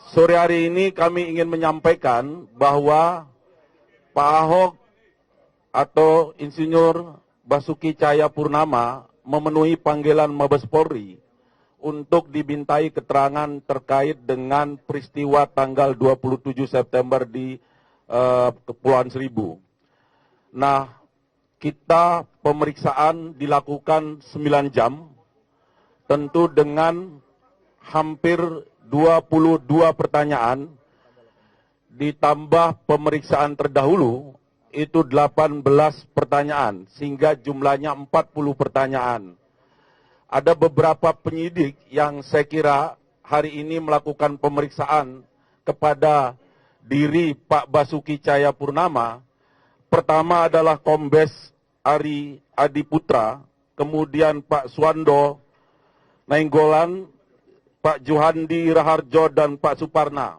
Sore hari ini kami ingin menyampaikan bahwa Pak Ahok atau Insinyur Basuki Cahayapurnama memenuhi panggilan Mabes Polri untuk dimintai keterangan terkait dengan peristiwa tanggal 27 September di Kepulauan Seribu. Nah, kita pemeriksaan dilakukan 9 jam, tentu dengan hampir 22 pertanyaan, ditambah pemeriksaan terdahulu, itu 18 pertanyaan, sehingga jumlahnya 40 pertanyaan. Ada beberapa penyidik yang saya kira hari ini melakukan pemeriksaan kepada diri Pak Basuki Cahayapurnama. Pertama adalah Kombes Ari Adiputra, kemudian Pak Suwando Nainggolan, Pak Juhandi Raharjo, dan Pak Suparna.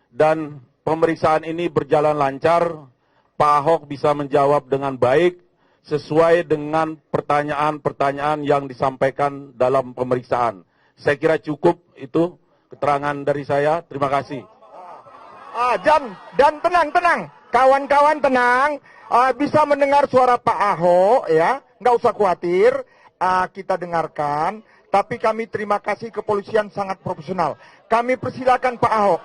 Dan pemeriksaan ini berjalan lancar, Pak Ahok bisa menjawab dengan baik, sesuai dengan pertanyaan-pertanyaan yang disampaikan dalam pemeriksaan. Saya kira cukup itu keterangan dari saya. Terima kasih. Dan tenang, kawan-kawan tenang. Bisa mendengar suara Pak Ahok ya, nggak usah khawatir. Kita dengarkan. Tapi kami terima kasih kepolisian sangat profesional. Kami persilakan Pak Ahok.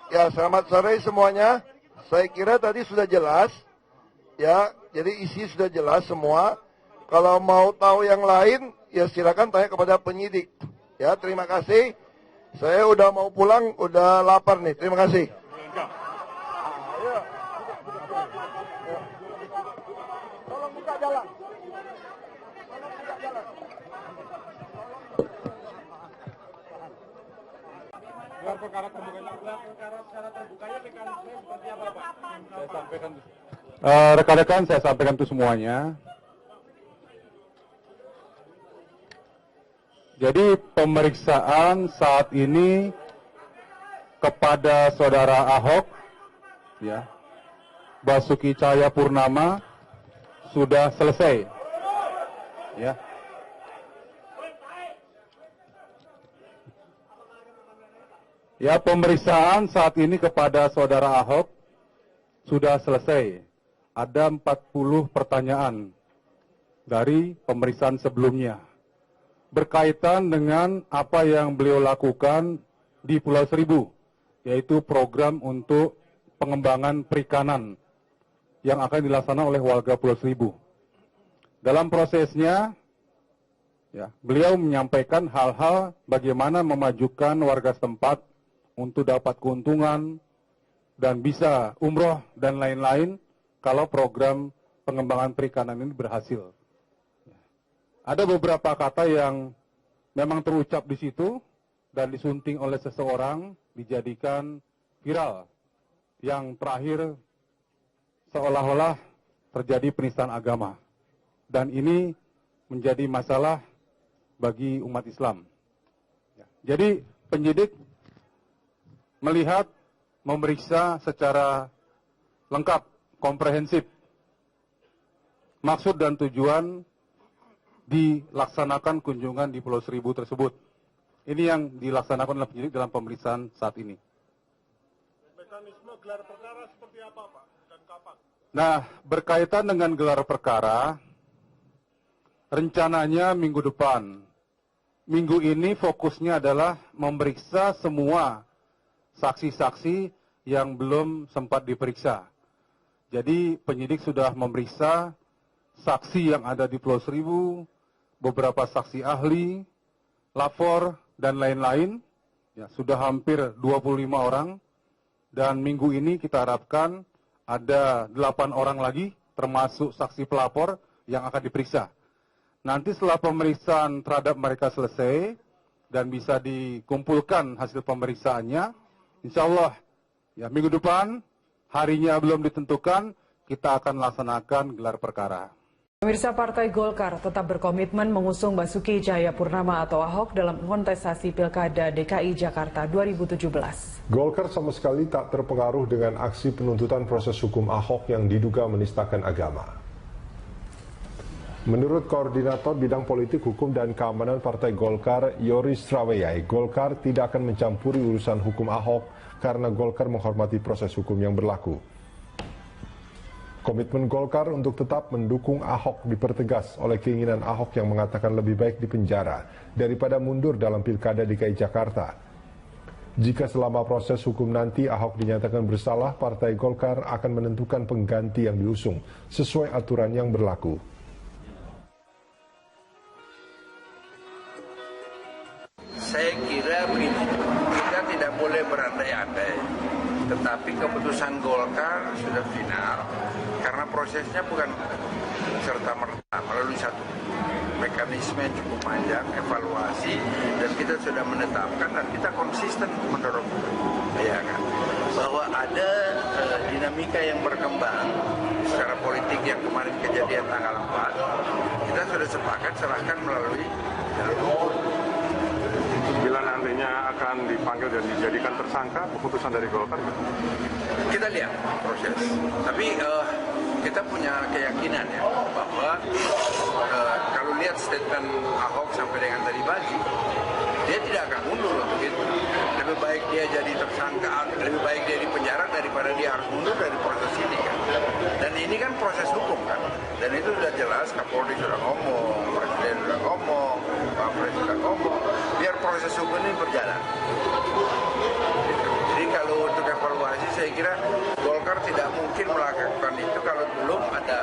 Ya, selamat sore semuanya. Saya kira tadi sudah jelas, ya. Jadi isi sudah jelas semua. Kalau mau tahu yang lain, ya silakan tanya kepada penyidik. Ya, terima kasih. Saya udah mau pulang, udah lapar nih. Terima kasih. Tolong buka jalan. Gelar perkara secara terbukanya mekanisme seperti apa, Pak? Saya sampaikan. Rekan-rekan, saya sampaikan itu semuanya. Jadi pemeriksaan saat ini kepada saudara Ahok, ya, Basuki Cahayapurnama sudah selesai, ya. Ya, pemeriksaan saat ini kepada saudara Ahok sudah selesai. Ada 40 pertanyaan dari pemeriksaan sebelumnya berkaitan dengan apa yang beliau lakukan di Pulau Seribu, yaitu program untuk pengembangan perikanan yang akan dilaksanakan oleh warga Pulau Seribu. Dalam prosesnya, ya, beliau menyampaikan hal-hal bagaimana memajukan warga setempat untuk dapat keuntungan dan bisa umroh dan lain-lain kalau program pengembangan perikanan ini berhasil. Ada beberapa kata yang memang terucap di situ dan disunting oleh seseorang dijadikan viral. Yang terakhir seolah-olah terjadi penistaan agama. Dan ini menjadi masalah bagi umat Islam. Jadi penyidik melihat, memeriksa secara lengkap, komprehensif, maksud dan tujuan dilaksanakan kunjungan di Pulau Seribu tersebut. Ini yang dilaksanakan oleh penyidik dalam pemeriksaan saat ini. Mekanisme gelar perkara seperti apa, Pak? Dan kapan? Nah, berkaitan dengan gelar perkara, rencananya minggu depan. Minggu ini fokusnya adalah memeriksa semua saksi-saksi yang belum sempat diperiksa. Jadi penyidik sudah memeriksa saksi yang ada di Pulau Seribu, beberapa saksi ahli, lapor, dan lain-lain. Ya, sudah hampir 25 orang. Dan minggu ini kita harapkan ada 8 orang lagi, termasuk saksi pelapor yang akan diperiksa. Nanti setelah pemeriksaan terhadap mereka selesai dan bisa dikumpulkan hasil pemeriksaannya, insya Allah, ya, minggu depan, harinya belum ditentukan, kita akan laksanakan gelar perkara. Pemirsa, Partai Golkar tetap berkomitmen mengusung Basuki Cahayapurnama atau Ahok dalam kontestasi Pilkada DKI Jakarta 2017. Golkar sama sekali tak terpengaruh dengan aksi penuntutan proses hukum Ahok yang diduga menistakan agama. Menurut Koordinator Bidang Politik, Hukum, dan Keamanan Partai Golkar, Yoris Raweyai, Golkar tidak akan mencampuri urusan hukum Ahok karena Golkar menghormati proses hukum yang berlaku. Komitmen Golkar untuk tetap mendukung Ahok dipertegas oleh keinginan Ahok yang mengatakan lebih baik di penjara daripada mundur dalam Pilkada DKI Jakarta. Jika selama proses hukum nanti Ahok dinyatakan bersalah, Partai Golkar akan menentukan pengganti yang diusung sesuai aturan yang berlaku. Saya kira begini, kita tidak boleh berandai-andai, tetapi keputusan Golkar sudah final, karena prosesnya bukan serta-merta melalui satu mekanisme yang cukup panjang, evaluasi, dan kita sudah menetapkan dan kita konsisten mendorong, ya kan, bahwa ada dinamika yang berkembang secara politik yang kemarin kejadian tanggal 4, kita sudah sepakat serahkan melalui jalur hukum. Bila nantinya akan dipanggil dan dijadikan tersangka, keputusan dari Golkar? Kita lihat proses. Tapi kita punya keyakinan ya bahwa kalau lihat statement Ahok sampai dengan tadi pagi, dia tidak akan mundur untuk itu. Lebih baik dia jadi tersangka, lebih baik dia di penjara daripada dia harus mundur dari proses ini kan. Dan ini kan proses hukum kan. Dan itu sudah jelas, Kapolri sudah ngomong, Presiden sudah ngomong, Pak Presiden sudah ngomong. Biar proses hukum ini berjalan. Jadi kalau untuk evaluasi saya kira Golkar tidak mungkin melakukan itu kalau belum ada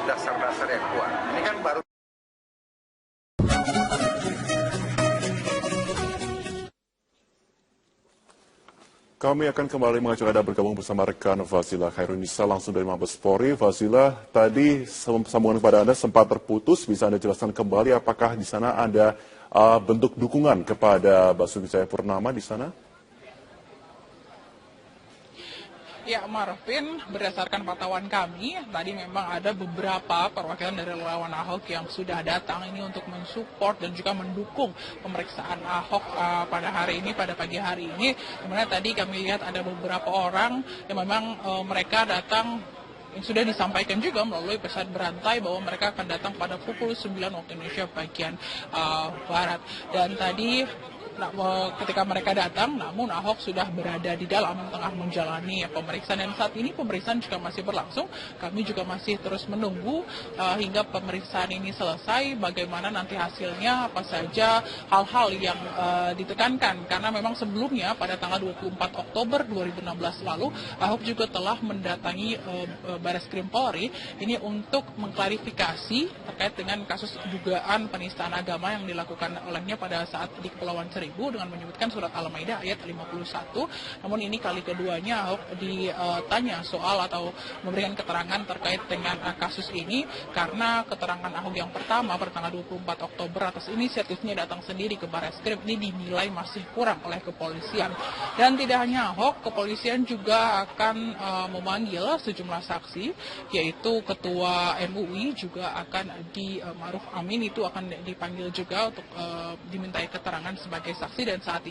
dasar-dasar yang kuat. Ini kan baru. Kami akan kembali mengajak Anda bergabung bersama rekan Fazila Khairunisa langsung dari Mabes Polri. Fazila, tadi sambungan kepada Anda sempat terputus. Bisa Anda jelaskan kembali apakah di sana ada bentuk dukungan kepada Basuki Cahayapurnama di sana? Ya, Marvin, berdasarkan pantauan kami, tadi memang ada beberapa perwakilan dari relawan Ahok yang sudah datang ini untuk mensupport dan juga mendukung pemeriksaan Ahok pada hari ini, pada pagi hari ini. Kemudian tadi kami lihat ada beberapa orang yang memang mereka datang yang sudah disampaikan juga melalui pesan berantai bahwa mereka akan datang pada pukul 9 waktu Indonesia bagian Barat. Dan tadi ketika mereka datang, namun Ahok sudah berada di dalam tengah menjalani pemeriksaan, dan saat ini pemeriksaan juga masih berlangsung. Kami juga masih terus menunggu hingga pemeriksaan ini selesai, bagaimana nanti hasilnya, apa saja hal-hal yang ditekankan, karena memang sebelumnya pada tanggal 24 Oktober 2016 lalu Ahok juga telah mendatangi Bareskrim Polri ini untuk mengklarifikasi terkait dengan kasus dugaan penistaan agama yang dilakukan olehnya pada saat di Kepulauan Seribu dengan menyebutkan surat Al-Maidah ayat 51. Namun ini kali keduanya Ahok ditanya soal atau memberikan keterangan terkait dengan kasus ini, karena keterangan Ahok yang pertama pada tanggal 24 Oktober atas inisiatifnya datang sendiri ke Bareskrim ini dinilai masih kurang oleh kepolisian. Dan tidak hanya Ahok, kepolisian juga akan memanggil sejumlah saksi, yaitu Ketua MUI juga akan Ma'ruf Amin itu akan dipanggil juga untuk dimintai keterangan sebagai saksi. Dan saat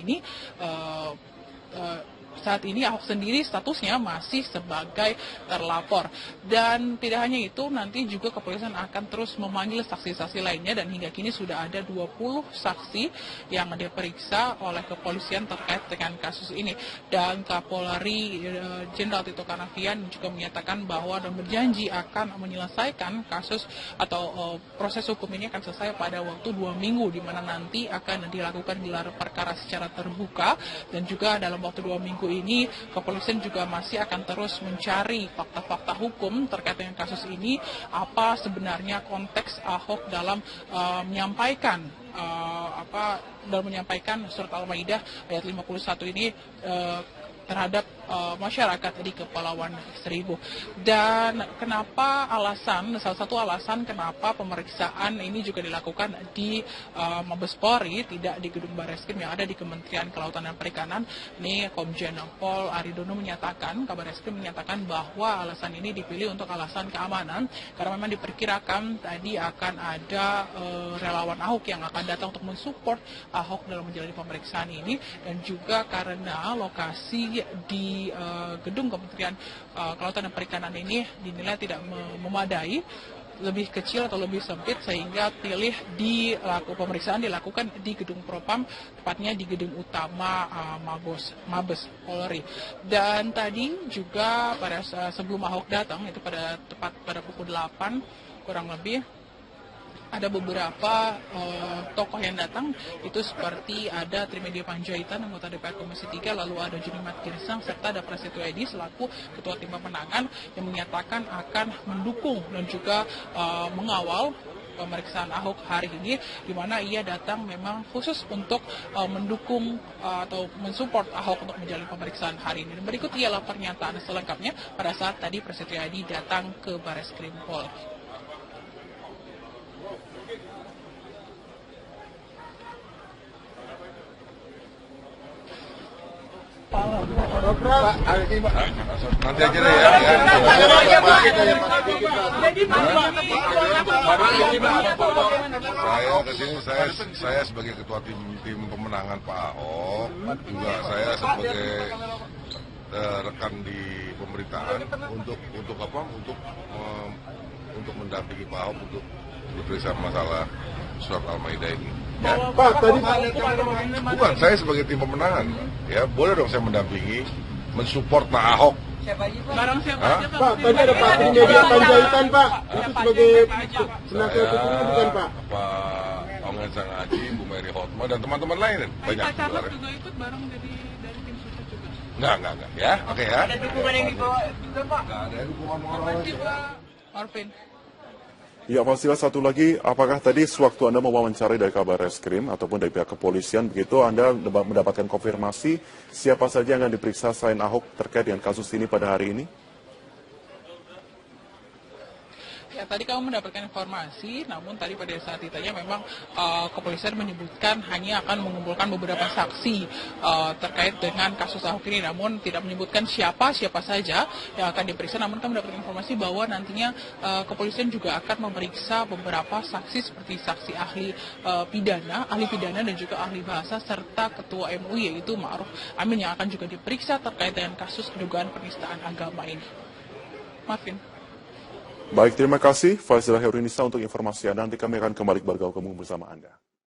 ini Ahok sendiri statusnya masih sebagai terlapor. Dan tidak hanya itu, nanti juga kepolisian akan terus memanggil saksi-saksi lainnya, dan hingga kini sudah ada 20 saksi yang diperiksa oleh kepolisian terkait dengan kasus ini. Dan Kapolri Jenderal Tito Karnavian juga menyatakan bahwa dan berjanji akan menyelesaikan kasus atau proses hukum ini akan selesai pada waktu 2 minggu, di mana nanti akan dilakukan gelar perkara secara terbuka, dan juga dalam waktu 2 minggu ini kepolisian juga masih akan terus mencari fakta-fakta hukum terkait dengan kasus ini, apa sebenarnya konteks Ahok dalam menyampaikan surat Al-Maidah ayat 51 ini terhadap masyarakat di Kepulauan Seribu. Dan kenapa salah satu alasan kenapa pemeriksaan ini juga dilakukan di Mabes Polri, tidak di gedung Bareskrim yang ada di Kementerian Kelautan dan Perikanan. Ini Komjen Pol Aridono menyatakan, Kabar Eskrim menyatakan bahwa alasan ini dipilih untuk alasan keamanan, karena memang diperkirakan tadi akan ada relawan Ahok yang akan datang untuk mensupport Ahok dalam menjalani pemeriksaan ini, dan juga karena lokasi di gedung Kementerian Kelautan dan Perikanan ini dinilai tidak memadai lebih kecil atau lebih sempit sehingga pilih pemeriksaan dilakukan di gedung Propam, tepatnya di gedung utama Mabes Polri. Dan tadi juga sebelum Ahok datang, itu tepat pada pukul 8 kurang lebih, ada beberapa tokoh yang datang, itu seperti ada Trimedia Panjaitan, anggota DPR Komisi 3, lalu ada Junimat Girsang, serta ada Prasetyo Edi selaku Ketua Tim Pemenangan yang menyatakan akan mendukung dan juga mengawal pemeriksaan Ahok hari ini, di mana ia datang memang khusus untuk mendukung atau mensupport Ahok untuk menjalani pemeriksaan hari ini. Dan berikut ialah pernyataan selengkapnya pada saat tadi Prasetyo Edi datang ke Barreskrim Polri. Nanti aja deh ya. Saya kesini, saya sebagai ketua tim pemenangan Pak Ahok, juga saya sebagai rekan di pemerintahan untuk mendampingi Pak Ahok untuk diperiksa masalah surat Al-Maidah ini. Ya. Pak, tadi Bukan, saya sebagai tim pemenangan, ya boleh dong saya mendampingi, mensupport Pak Ahok. Barang siapa aja, Pak, tadi ada Pak Trimedia Panjaitan, Pak. Itu sebagai penasihat hukumnya bukan, Pak? Pak Ongen Sangaji, Bu Mary Hotma, dan teman-teman lain. Banyak Pak Carlok juga ikut bareng dari tim sukses juga. Enggak. Ya, oke ya. Ada dukungan yang dibawa juga, Pak. Enggak ada dukungan moral. Marvin. Ya, Fasila, satu lagi, apakah tadi sewaktu Anda mewawancari dari Kabarreskrim ataupun dari pihak kepolisian, begitu Anda mendapatkan konfirmasi siapa saja yang akan diperiksa selain Ahok terkait dengan kasus ini pada hari ini? Ya, tadi kamu mendapatkan informasi, namun tadi pada saat ditanya memang kepolisian menyebutkan hanya akan mengumpulkan beberapa saksi terkait dengan kasus Ahok ini, namun tidak menyebutkan siapa saja yang akan diperiksa. Namun kami mendapatkan informasi bahwa nantinya kepolisian juga akan memeriksa beberapa saksi seperti saksi ahli pidana dan juga ahli bahasa, serta ketua MUI yaitu Ma'ruf Amin yang akan juga diperiksa terkait dengan kasus dugaan penistaan agama ini. Marvin. Baik, terima kasih Fazila Heurunisa untuk informasi Anda. Nanti kami akan kembali bergabung bersama Anda.